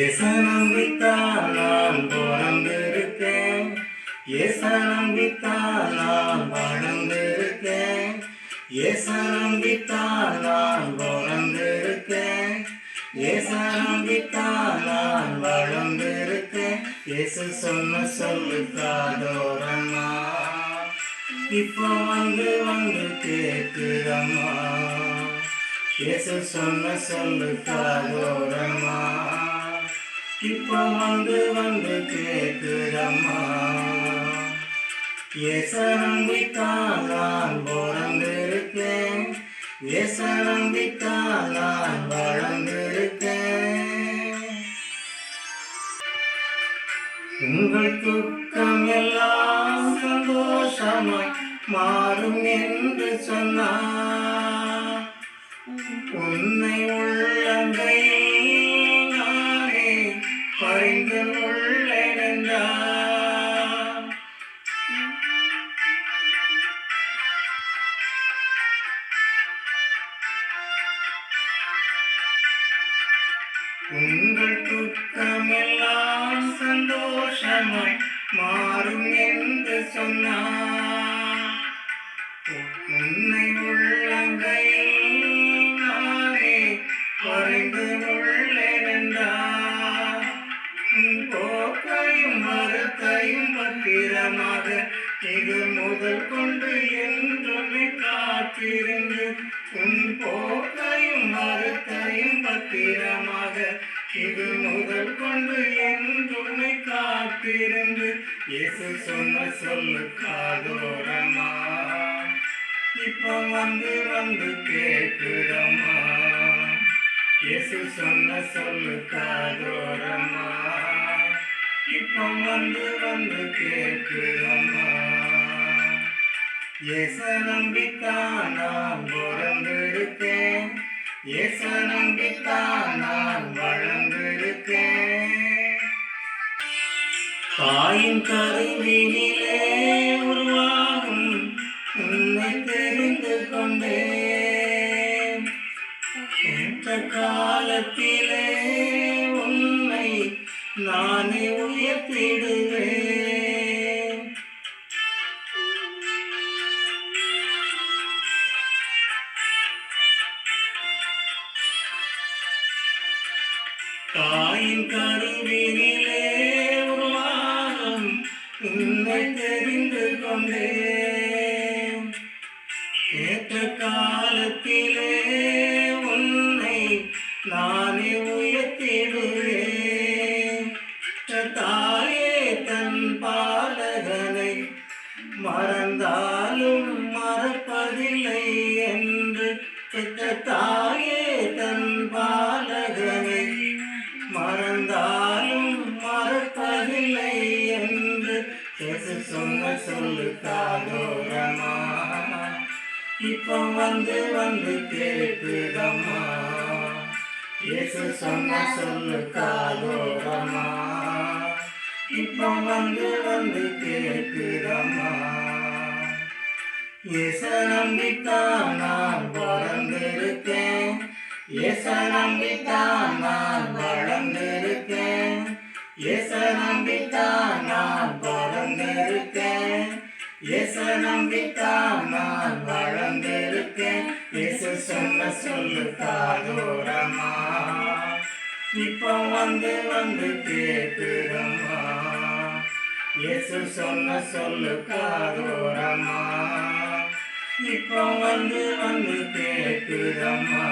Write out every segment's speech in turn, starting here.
ஏச நம்பித்தான் நான் பிறந்திருக்கேன். ஏச நம்பித்தான் நான் வளர்ந்திருக்கேன். ஏச நம்பித்தான் நான் பிறந்திருக்கேன். ஏச நம்பித்தான் நான் வளர்ந்திருக்கேன். ஏசு சொன்ன சொல்லுக்காதோரம்மா இப்போ வந்து கேட்குறம்மா. ஏசு சொன்ன சொல்லுக்காதோரம்மா இப்போ வந்து கேட்குறம்மா. ஏச நம்பித்தான் நான் பிறந்திருக்கேன். ஏச நம்பித்தான் நான் வளர்ந்திருக்கேன். உங்கள் துக்கம் எல்லாம் சந்தோஷமாய் மாறும் என்று சொன்னார். உன்னை உள்ளங்கையில் நானே பறிந்து உள்ளேன் என்றார். உங்கள் துக்கம் எல்லாம் சந்தோஷமாய் மாறும் என்று சொன்னார். உன்னை உள்ளங்கையில் நானே பறிந்து உள்ளேன் என்றார். போக்கையும் மறுத்தையும் பத்திரமாக இது முதல் கொண்டு என்றொன்னை காத்திருந்து. உன் போக்கையும் மறுத்தையும் பத்திரமாக இது முதல் கொண்டு என்றொன்னை காத்திருந்து. இயேசு சொன்ன சொல்லுக்காதோரம்மா இப்போ வந்து கேட்குறம்மா. இயேசு சொன்ன சொல்லுக்காதோரம்மா இப்போ வந்து கேட்குறம்மா. ஏச நம்பித்தான் நான் பிறந்திருக்கேன். ஏச நம்பித்தான் நான் வளர்ந்திருக்கேன். தாயின் கருவினிலே உருவாகும் உன்னை தெரிந்து கொண்டேன். எந்த காலத்திலே உன்னை நானே உயர்த்திடுவேன். தாயின் கருவினிலே உருவாகும் உன்னை தெரிந்து கொண்டேன். ஏற்ற காலத்திலே உன்னை நானே உயர்த்திடுவேன். தாயே தன் பாலகனை மறந்தாலும் மறப்பதில்லை என்று. தாயே தன் பாலகனை மறந்தாலும் மறப்பதில்லை என்று. இயேசு சொன்ன சொல்லுக்காதோரம்மா இப்போ வந்து கேட்குறம்மா. இயேசு சொன்ன சொல்லுக்காதோரம்மா இப்போ வந்து கேட்குறம்மா. ஏச நம்பித்தான் நான் பிறந்திருக்கேன். ஏச நம்பித்தான் நான் வளர்ந்திருக்கேன். ஏச நம்பித்தான் நான் பிறந்திருக்கேன். ஏச நம்பித்தான் நான் வளர்ந்திருக்கேன். இயேசு சொன்ன சொல்லுக்காதோரம்மா இப்போ வந்து கேட்குறம்மா. இயேசு சொன்ன சொல்லுக்காதோரம்மா இப்போ வந்து கேட்குறம்மா.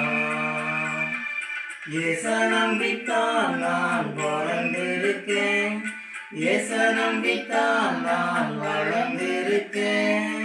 ஏச நம்பித்தான் நான் பிறந்திருக்கேன். ஏச நம்பித்தான் நான் வளர்ந்திருக்கேன்.